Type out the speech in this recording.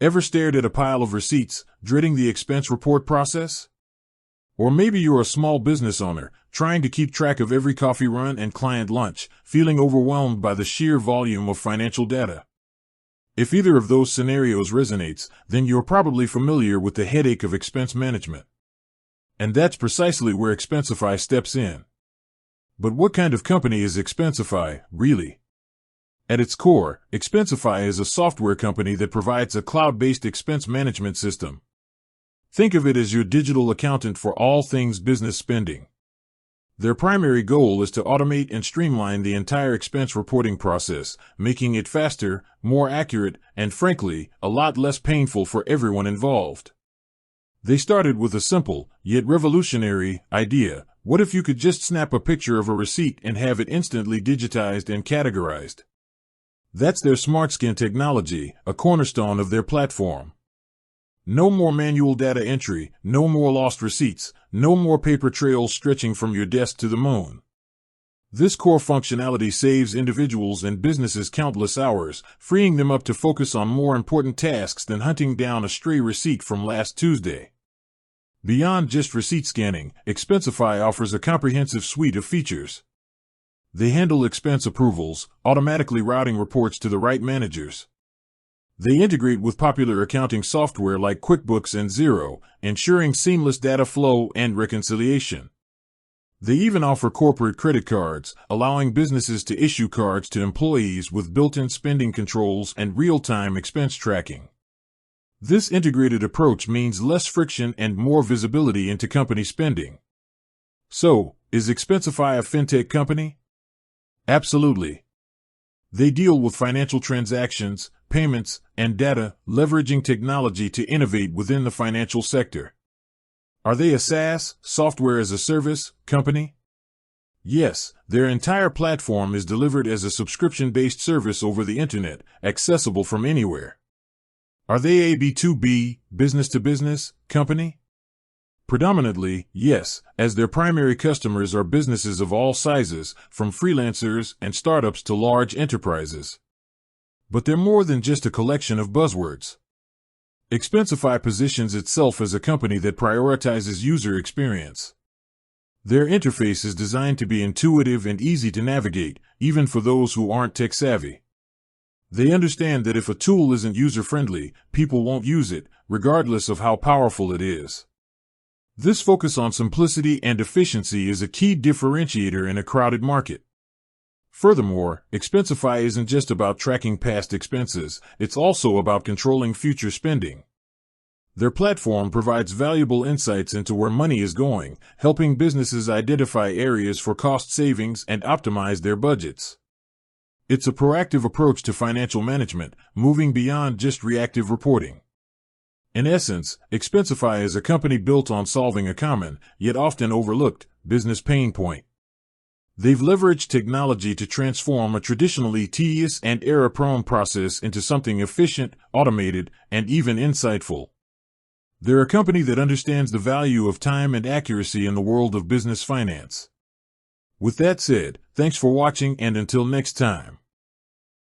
Ever stared at a pile of receipts, dreading the expense report process? Or maybe you're a small business owner, trying to keep track of every coffee run and client lunch, feeling overwhelmed by the sheer volume of financial data. If either of those scenarios resonates, then you're probably familiar with the headache of expense management. And that's precisely where Expensify steps in. But what kind of company is Expensify, really? At its core, Expensify is a software company that provides a cloud-based expense management system. Think of it as your digital accountant for all things business spending. Their primary goal is to automate and streamline the entire expense reporting process, making it faster, more accurate, and frankly, a lot less painful for everyone involved. They started with a simple, yet revolutionary, idea. What if you could just snap a picture of a receipt and have it instantly digitized and categorized? That's their SmartScan technology, a cornerstone of their platform. No more manual data entry, no more lost receipts, no more paper trails stretching from your desk to the moon. This core functionality saves individuals and businesses countless hours, freeing them up to focus on more important tasks than hunting down a stray receipt from last Tuesday. Beyond just receipt scanning, Expensify offers a comprehensive suite of features. They handle expense approvals, automatically routing reports to the right managers. They integrate with popular accounting software like QuickBooks and Xero, ensuring seamless data flow and reconciliation. They even offer corporate credit cards, allowing businesses to issue cards to employees with built-in spending controls and real-time expense tracking. This integrated approach means less friction and more visibility into company spending. So, is Expensify a fintech company? Absolutely. They deal with financial transactions, payments, and data, leveraging technology to innovate within the financial sector. Are they a SaaS, software as a service, company? Yes, their entire platform is delivered as a subscription-based service over the internet, accessible from anywhere. Are they a B2B, business-to-business, company? Predominantly, yes, as their primary customers are businesses of all sizes, from freelancers and startups to large enterprises. But they're more than just a collection of buzzwords. Expensify positions itself as a company that prioritizes user experience. Their interface is designed to be intuitive and easy to navigate, even for those who aren't tech-savvy. They understand that if a tool isn't user-friendly, people won't use it, regardless of how powerful it is. This focus on simplicity and efficiency is a key differentiator in a crowded market. Furthermore, Expensify isn't just about tracking past expenses, it's also about controlling future spending. Their platform provides valuable insights into where money is going, helping businesses identify areas for cost savings and optimize their budgets. It's a proactive approach to financial management, moving beyond just reactive reporting. In essence, Expensify is a company built on solving a common, yet often overlooked, business pain point. They've leveraged technology to transform a traditionally tedious and error-prone process into something efficient, automated, and even insightful. They're a company that understands the value of time and accuracy in the world of business finance. With that said, thanks for watching, and until next time.